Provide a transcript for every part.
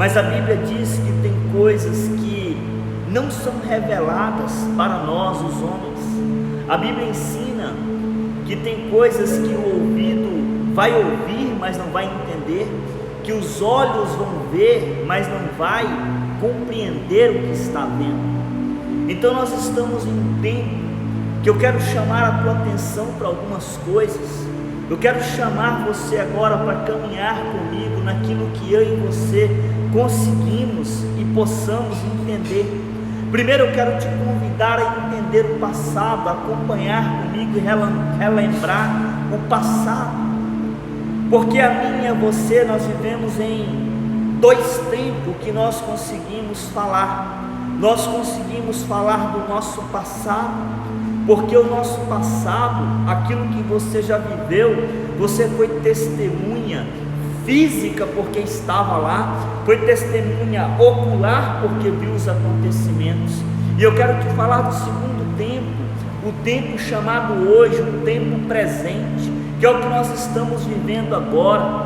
mas a Bíblia diz que tem coisas que não são reveladas para nós, os homens. A Bíblia ensina que tem coisas que o ouvido vai ouvir, mas não vai entender, que os olhos vão ver, mas não vai compreender o que está vendo. Então nós estamos em um tempo que eu quero chamar a tua atenção para algumas coisas. Eu quero chamar você agora para caminhar comigo naquilo que eu e você conseguimos e possamos entender. Primeiro eu quero te convidar a entender o passado, a acompanhar comigo e relembrar o passado, porque a mim e a você, nós vivemos em dois tempos que nós conseguimos falar. Nós conseguimos falar do nosso passado, porque o nosso passado, aquilo que você já viveu, você foi testemunha física porque estava lá, foi testemunha ocular porque viu os acontecimentos. E eu quero te falar do segundo tempo, o tempo chamado hoje, o tempo presente, que é o que nós estamos vivendo agora.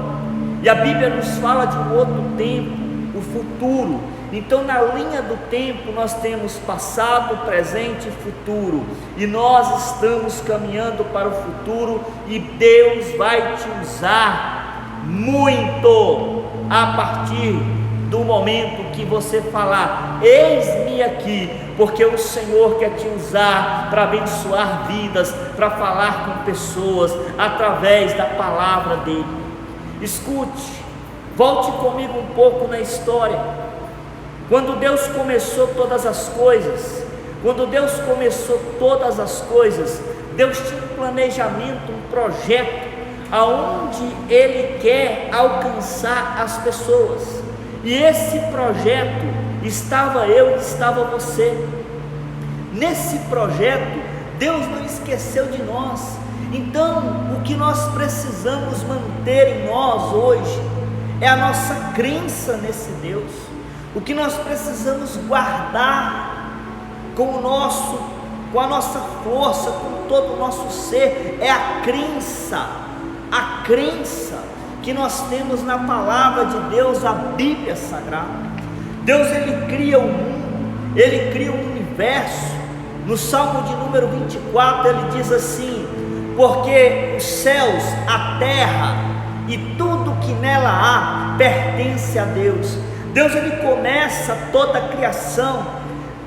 E a Bíblia nos fala de um outro tempo, o futuro. Então, na linha do tempo, nós temos passado, presente e futuro, e nós estamos caminhando para o futuro, e Deus vai te usar muito a partir do momento que você falar: eis-me aqui, porque o Senhor quer te usar para abençoar vidas, para falar com pessoas através da palavra dele. Escute, volte comigo um pouco na história. Quando Deus começou todas as coisas, Deus tinha um planejamento, um projeto, aonde Ele quer alcançar as pessoas, e esse projeto estava eu, estava você. Nesse projeto, Deus não esqueceu de nós. Então, o que nós precisamos manter em nós hoje é a nossa crença nesse Deus. O que nós precisamos guardar com a nossa força, com todo o nosso ser, é a crença que nós temos na palavra de Deus, a Bíblia Sagrada. Deus, Ele cria o mundo, Ele cria o universo. No Salmo de número 24, Ele diz assim: porque os céus, a terra e tudo que nela há pertence a Deus. Deus, Ele começa toda a criação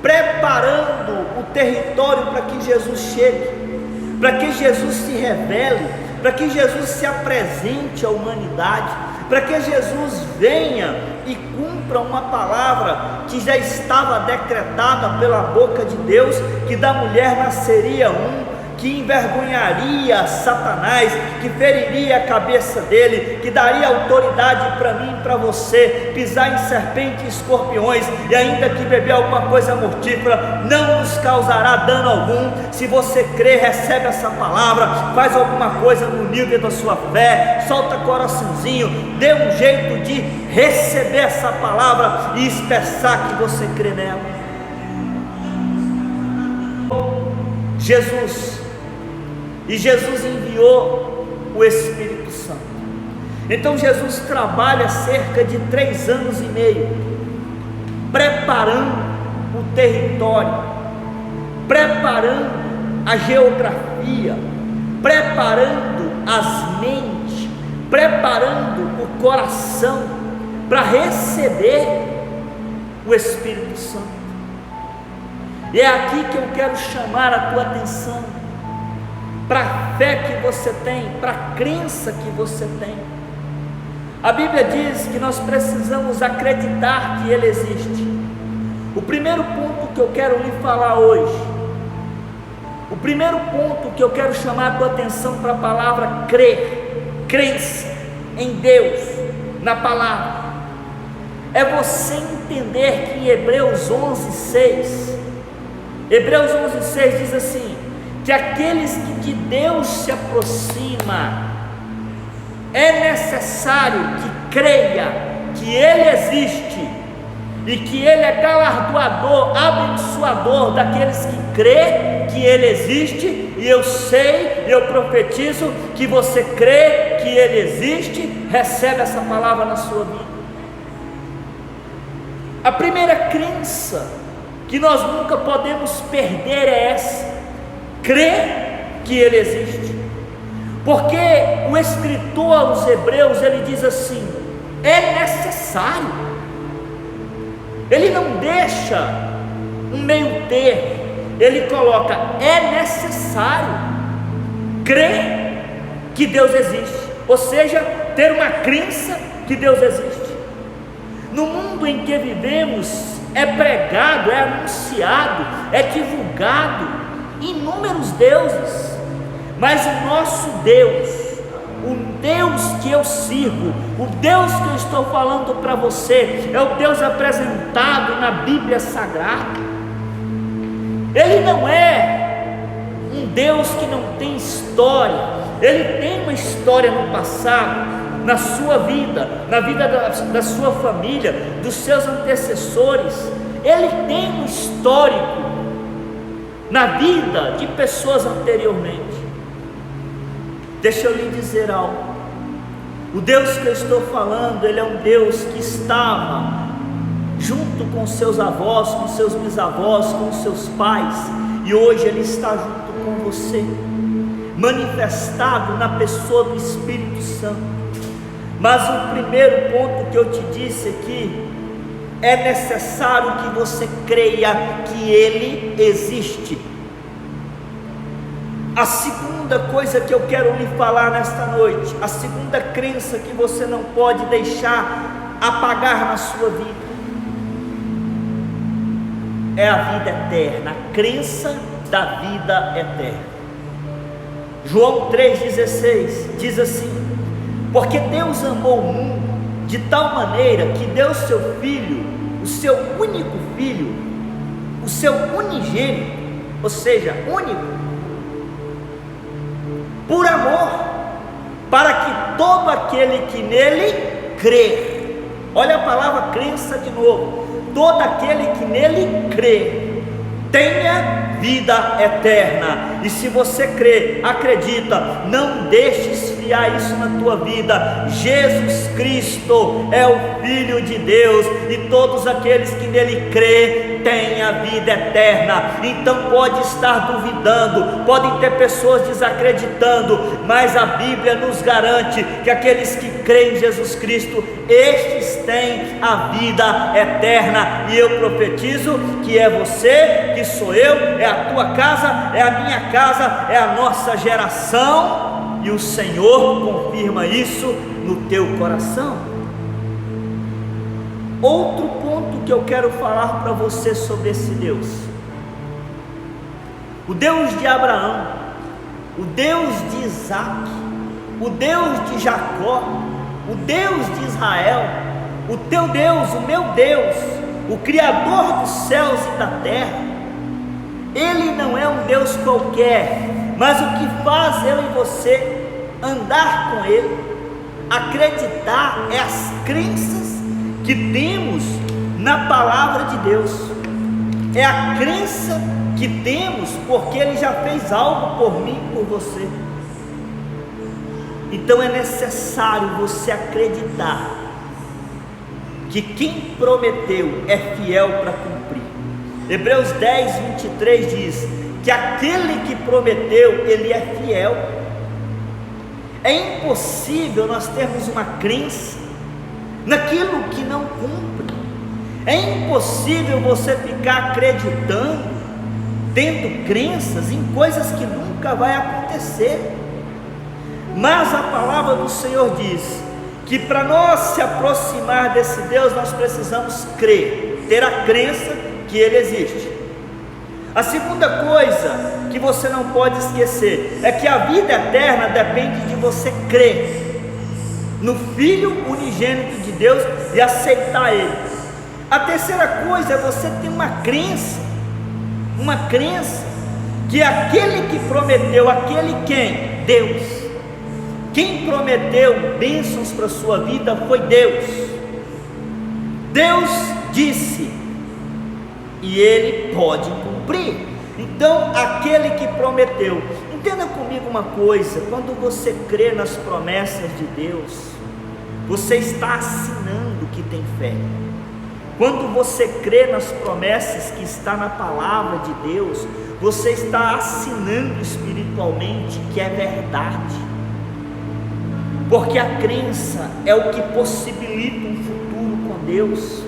preparando o território para que Jesus chegue, para que Jesus se revele, para que Jesus se apresente à humanidade, para que Jesus venha e cumpra uma palavra que já estava decretada pela boca de Deus, que da mulher nasceria um que envergonharia Satanás, que feriria a cabeça dele, que daria autoridade para mim e para você, pisar em serpentes e escorpiões, e ainda que beber alguma coisa mortífera, não nos causará dano algum. Se você crê, recebe essa palavra, faz alguma coisa no nível da sua fé, solta coraçãozinho, dê um jeito de receber essa palavra e expressar que você crê nela. Jesus enviou o Espírito Santo. Então Jesus trabalha cerca de 3 anos e meio, preparando o território, preparando a geografia, preparando as mentes, preparando o coração para receber o Espírito Santo. E é aqui que eu quero chamar a tua atenção, para a fé que você tem, para a crença que você tem. A Bíblia diz que nós precisamos acreditar que Ele existe. O primeiro ponto que eu quero lhe falar hoje, o primeiro ponto que eu quero chamar a tua atenção para a palavra crer, crença em Deus, na palavra, é você entender que em Hebreus 11:6 diz assim: que aqueles que de Deus se aproximam, é necessário que creia que Ele existe e que Ele é galardoador, abençoador daqueles que crê que Ele existe. E eu sei, eu profetizo que você crê que Ele existe, recebe essa palavra na sua vida. A primeira crença que nós nunca podemos perder é essa: crer que Ele existe. Porque o escritor aos Hebreus, ele diz assim: é necessário. Ele não deixa um meio termo, ele coloca: é necessário crer que Deus existe, ou seja, ter uma crença que Deus existe. No mundo em que vivemos, é pregado, é anunciado, é divulgado inúmeros deuses, mas o nosso Deus, o Deus que eu sirvo, o Deus que eu estou falando para você, é o Deus apresentado na Bíblia Sagrada. Ele não é um Deus que não tem história, Ele tem uma história no passado, na sua vida, na vida da sua família, dos seus antecessores. Ele tem um histórico na vida de pessoas anteriormente. Deixa eu lhe dizer algo: o Deus que eu estou falando, Ele é um Deus que estava junto com seus avós, com seus bisavós, com seus pais, e hoje Ele está junto com você, manifestado na pessoa do Espírito Santo. Mas o primeiro ponto que eu te disse aqui, é necessário que você creia que Ele existe. A segunda coisa que eu quero lhe falar nesta noite, a segunda crença que você não pode deixar apagar na sua vida, é a vida eterna, a crença da vida eterna. João 3,16 diz assim: porque Deus amou o mundo de tal maneira que deu seu Filho, o seu único Filho, o seu unigênito, ou seja, único, por amor, para que todo aquele que nele crer, olha a palavra crença de novo, todo aquele que nele crer, tenha vida eterna. E se você crê, acredita, não deixe esfriar isso na tua vida. Jesus Cristo é o Filho de Deus, e todos aqueles que nele crê têm a vida eterna. Então pode estar duvidando, podem ter pessoas desacreditando, mas a Bíblia nos garante que aqueles que creem em Jesus Cristo, estes têm a vida eterna. E eu profetizo que é você, que sou eu, é a tua casa, é a minha casa, é a nossa geração, e o Senhor confirma isso no teu coração. Outro ponto que eu quero falar para você sobre esse Deus: o Deus de Abraão, o Deus de Isaac, o Deus de Jacó, o Deus de Israel, o teu Deus, o meu Deus, o Criador dos céus e da terra. Ele não é um Deus qualquer, mas o que faz eu e você andar com Ele, acreditar, é as crenças que temos na palavra de Deus, é a crença que temos porque Ele já fez algo por mim e por você. Então é necessário você acreditar que quem prometeu é fiel para cumprir. Hebreus 10, 23 diz que aquele que prometeu, Ele é fiel. É impossível nós termos uma crença naquilo que não cumpre. É impossível você ficar acreditando, tendo crenças em coisas que nunca vai acontecer. Mas a palavra do Senhor diz que para nós se aproximar desse Deus, nós precisamos crer, ter a crença que Ele existe. A segunda coisa que você não pode esquecer é que a vida eterna depende de você crer no Filho unigênito de Deus e aceitar Ele. A terceira coisa é você ter uma crença que aquele que prometeu, aquele quem? Deus. Quem prometeu bênçãos para a sua vida foi Deus. Deus disse, e Ele pode cumprir. Então aquele que prometeu, entenda comigo uma coisa: quando você crê nas promessas de Deus, você está assinando que tem fé. Quando você crê nas promessas que está na palavra de Deus, você está assinando espiritualmente que é verdade, porque a crença é o que possibilita um futuro com Deus,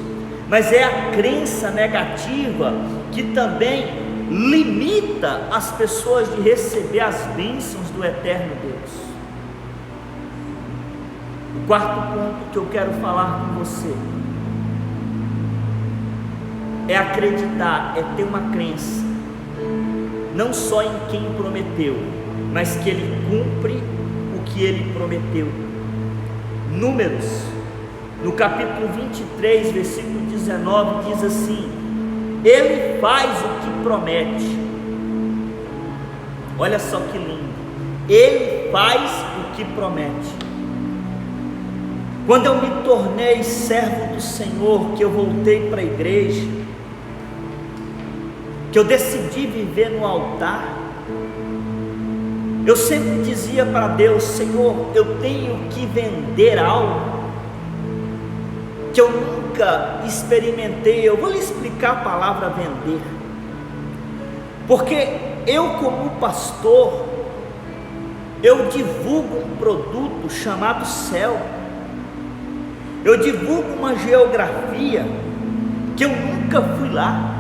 mas é a crença negativa que também limita as pessoas de receber as bênçãos do eterno Deus. O quarto ponto que eu quero falar com você é acreditar, é ter uma crença, não só em quem prometeu, mas que Ele cumpre o que Ele prometeu. Números, no capítulo 23, versículo 19, diz assim: Ele faz o que promete. Olha só que lindo, Ele faz o que promete. Quando eu me tornei servo do Senhor, que eu voltei para a igreja, que eu decidi viver no altar, eu sempre dizia para Deus: Senhor, eu tenho que vender algo que eu nunca experimentei. Eu vou lhe explicar a palavra vender, porque eu, como pastor, eu divulgo um produto chamado céu, eu divulgo uma geografia que eu nunca fui lá.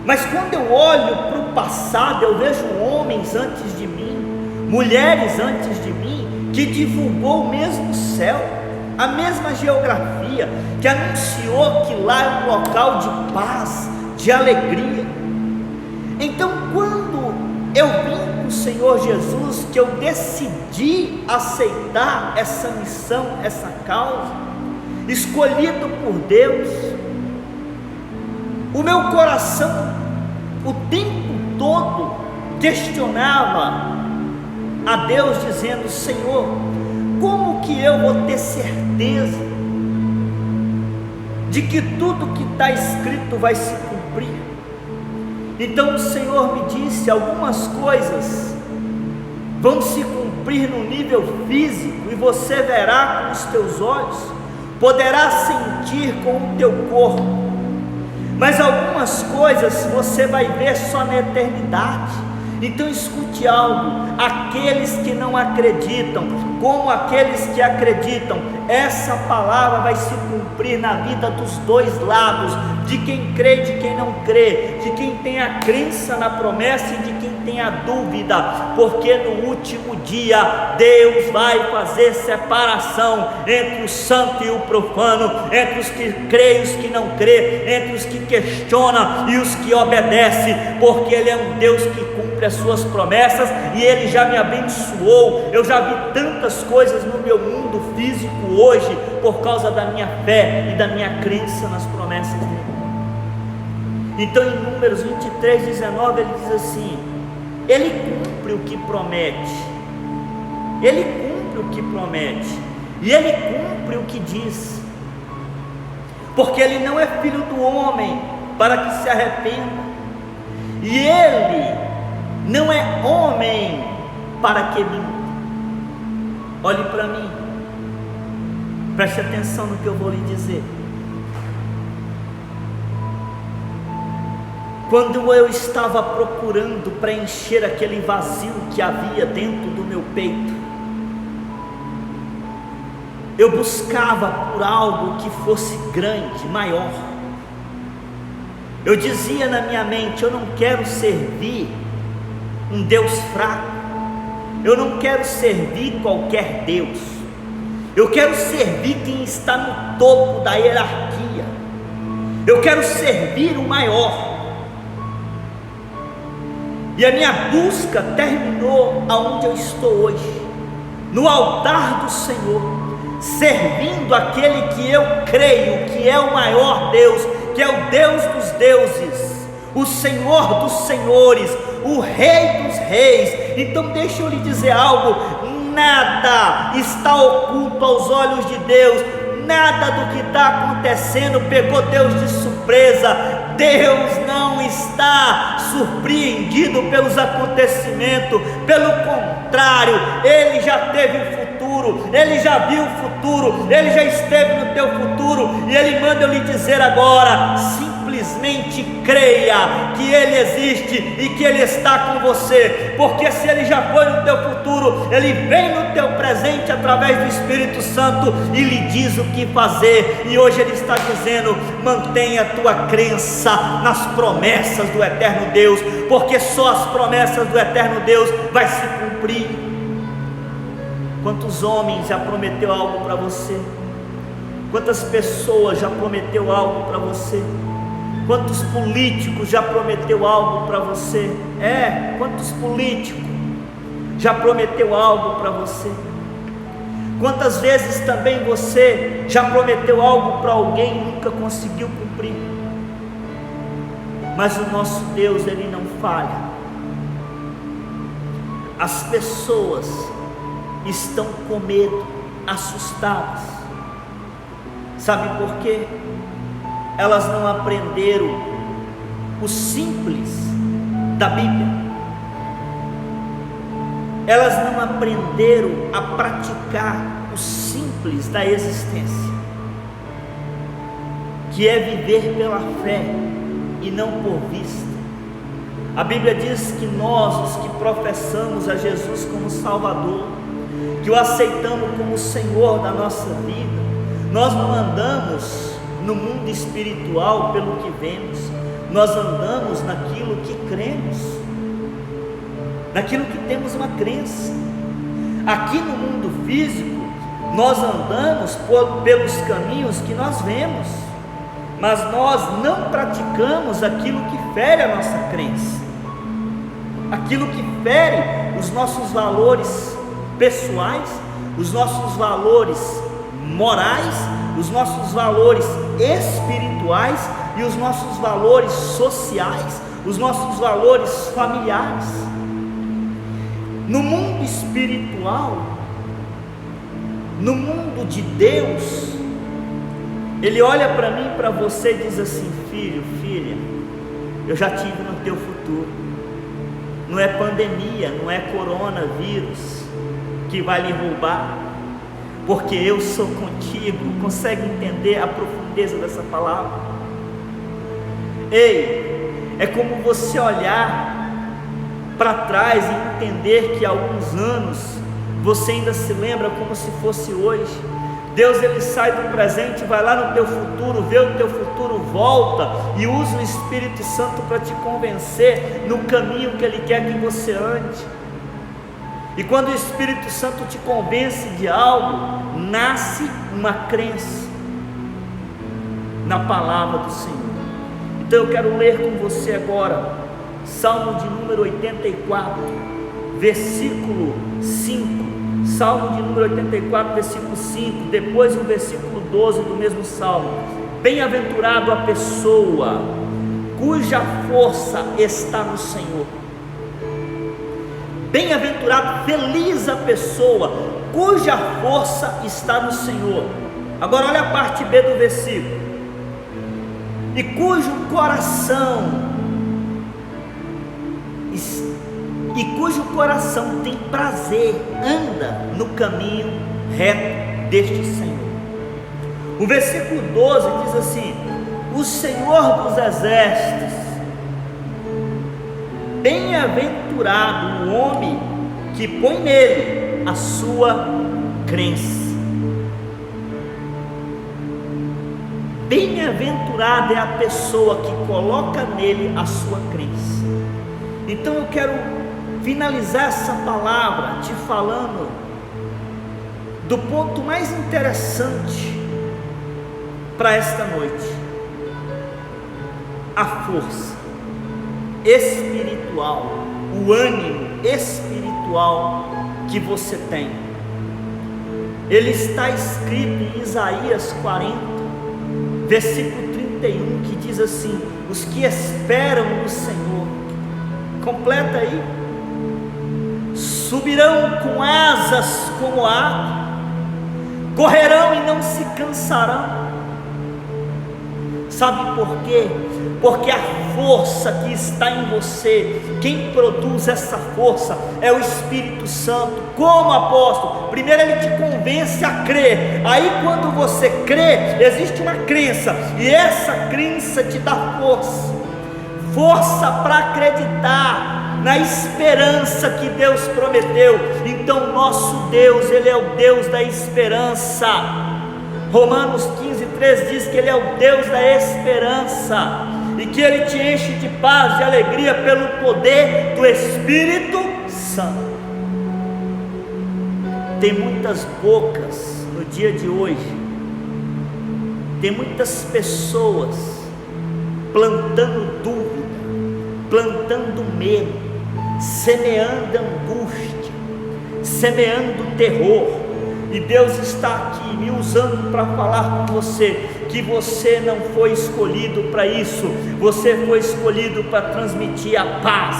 Mas quando eu olho para o passado, eu vejo homens antes de mim, mulheres antes de mim, que divulgou o mesmo céu, a mesma geografia, que anunciou que lá é um local de paz, de alegria. Então, quando eu vim com o Senhor Jesus, que eu decidi aceitar essa missão, essa causa, escolhido por Deus, o meu coração o tempo todo questionava a Deus, dizendo: Senhor, como que eu vou ter certeza de que tudo que está escrito vai se cumprir? Então o Senhor me disse: algumas coisas vão se cumprir no nível físico, e você verá com os teus olhos, poderá sentir com o teu corpo, mas algumas coisas você vai ver só na eternidade. Então escute algo: aqueles que não acreditam, como aqueles que acreditam, essa palavra vai se cumprir na vida dos dois lados, de quem crê e de quem não crê, de quem tem a crença na promessa e de quem tem a dúvida, porque no último dia Deus vai fazer separação entre o santo e o profano, entre os que creem e os que não creem, entre os que questionam e os que obedecem, porque Ele é um Deus que cumpre as suas promessas, e Ele já me abençoou. Eu já vi tantas coisas no meu mundo físico hoje, por causa da minha fé e da minha crença nas promessas dele. Então em Números 23, 19, ele diz assim: Ele cumpre o que promete, Ele cumpre o que promete, e Ele cumpre o que diz, porque Ele não é filho do homem para que se arrependa, e Ele não é homem para que minta. Olhe para mim, preste atenção no que eu vou lhe dizer. Quando eu estava procurando preencher aquele vazio que havia dentro do meu peito, eu buscava por algo que fosse grande, maior. Eu dizia na minha mente: eu não quero servir um Deus fraco, eu não quero servir qualquer Deus, eu quero servir quem está no topo da hierarquia, eu quero servir o maior. E a minha busca terminou aonde eu estou hoje, no altar do Senhor, servindo aquele que eu creio que é o maior Deus, que é o Deus dos deuses, o Senhor dos senhores, o Rei dos reis. Então deixa eu lhe dizer algo: nada está oculto aos olhos de Deus, nada do que está acontecendo pegou Deus de surpresa. Deus não está surpreendido pelos acontecimentos, pelo contrário, Ele já teve o futuro futuro, Ele já viu o futuro, Ele já esteve no teu futuro, e Ele manda eu lhe dizer agora: simplesmente creia que Ele existe e que Ele está com você, porque se Ele já foi no teu futuro, Ele vem no teu presente através do Espírito Santo e lhe diz o que fazer. E hoje Ele está dizendo: mantenha a tua crença nas promessas do eterno Deus, porque só as promessas do eterno Deus vai se cumprir. Quantos homens já prometeu algo para você? Quantas pessoas já prometeu algo para você? Quantos políticos já prometeu algo para você? Quantos políticos já prometeu algo para você? Quantas vezes também você já prometeu algo para alguém e nunca conseguiu cumprir? Mas o nosso Deus, Ele não falha. As pessoas estão com medo, assustadas. Sabe por quê? Elas não aprenderam o simples da Bíblia. Elas não aprenderam a praticar o simples da existência, que é viver pela fé e não por vista. A Bíblia diz que nós, os que professamos a Jesus como Salvador, que o aceitamos como Senhor da nossa vida, nós não andamos no mundo espiritual pelo que vemos, nós andamos naquilo que cremos, naquilo que temos uma crença. Aqui no mundo físico, nós andamos pelos caminhos que nós vemos, mas nós não praticamos aquilo que fere a nossa crença, aquilo que fere os nossos valores pessoais, os nossos valores morais, os nossos valores espirituais e os nossos valores sociais, os nossos valores familiares. No mundo espiritual, no mundo de Deus, Ele olha para mim e para você e diz assim: filho, filha, eu já tive no teu futuro. Não é pandemia, não é coronavírus que vai lhe roubar, porque eu sou contigo. Consegue entender a profundeza dessa palavra? Ei, é como você olhar para trás e entender que há alguns anos você ainda se lembra como se fosse hoje. Deus, Ele sai do presente, vai lá no teu futuro, vê o teu futuro, volta e usa o Espírito Santo para te convencer no caminho que Ele quer que você ande. E quando o Espírito Santo te convence de algo, nasce uma crença na palavra do Senhor. Então eu quero ler com você agora Salmo de número 84, versículo 5. Salmo de número 84, versículo 5, depois o versículo 12 do mesmo Salmo. Bem-aventurado a pessoa cuja força está no Senhor. Bem-aventurado, feliz a pessoa cuja força está no Senhor. Agora olha a parte B do versículo. E cujo coração tem prazer, anda no caminho reto deste Senhor. O versículo 12 diz assim: o Senhor dos exércitos, bem-aventurado o homem que põe nele a sua crença. Bem-aventurada é a pessoa que coloca nele a sua crença. Então eu quero finalizar essa palavra te falando do ponto mais interessante para esta noite: a força espiritual, o ânimo espiritual que você tem. Ele está escrito em Isaías 40, versículo 31, que diz assim: os que esperam no Senhor, completa aí, subirão com asas como ave, correrão e não se cansarão, Sabe por quê? Porque a força que está em você, quem produz essa força é o Espírito Santo. Como apóstolo? Primeiro ele te convence a crer. Aí quando você crê, existe uma crença, e essa crença te dá força. Força para acreditar na esperança que Deus prometeu. Então nosso Deus, Ele é o Deus da esperança. Romanos 15:3 diz que Ele é o Deus da esperança, e que Ele te enche de paz, de alegria, pelo poder do Espírito Santo. Tem muitas bocas no dia de hoje, tem muitas pessoas plantando dúvida, plantando medo, semeando angústia, semeando terror. E Deus está aqui me usando para falar com você que você não foi escolhido para isso. Você foi escolhido para transmitir a paz,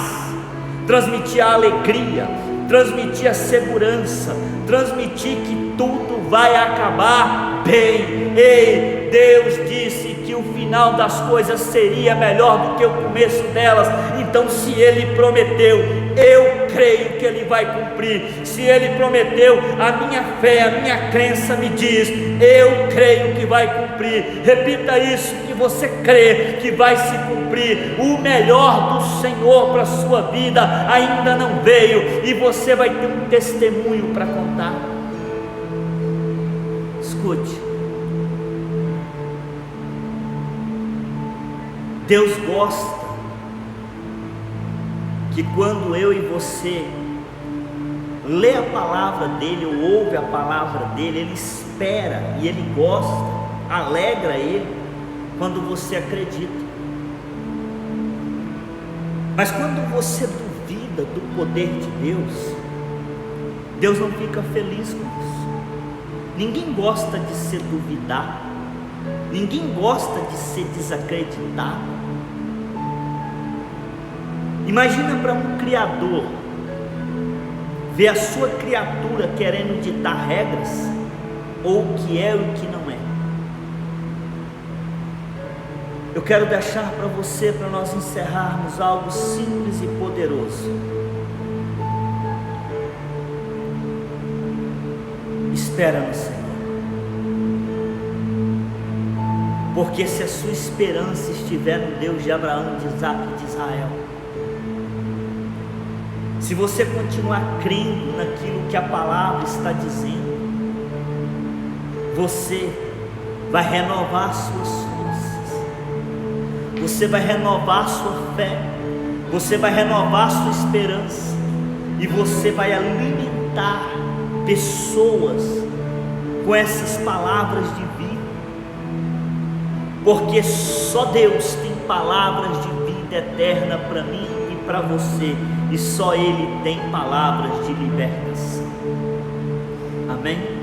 transmitir a alegria, transmitir a segurança, transmitir que tudo vai acabar bem. Ei, Deus disse que o final das coisas seria melhor do que o começo delas. Então, se Ele prometeu, eu creio que Ele vai cumprir. Se Ele prometeu, a minha fé, a minha crença me diz: eu creio que vai cumprir. Repita isso, que você crê que vai se cumprir. O melhor do Senhor para a sua vida ainda não veio, e você vai ter um testemunho para contar. Escute, Deus gosta que quando eu e você lê a palavra dele, ou ouve a palavra dele, Ele espera e Ele gosta, alegra Ele quando você acredita. Mas quando você duvida do poder de Deus, Deus não fica feliz com isso. Ninguém gosta de ser duvidado, ninguém gosta de ser desacreditado. Imagina para um criador ver a sua criatura querendo ditar regras, ou o que é e o que não é. Eu quero deixar para você, para nós encerrarmos, algo simples e poderoso. Espera no Senhor, porque se a sua esperança estiver no Deus de Abraão, de Isaac e de Israel, se você continuar crendo naquilo que a palavra está dizendo, você vai renovar suas forças, você vai renovar sua fé, você vai renovar sua esperança, e você vai alimentar pessoas com essas palavras de vida, porque só Deus tem palavras de vida eterna para mim e para você, e só Ele tem palavras de libertação. Amém?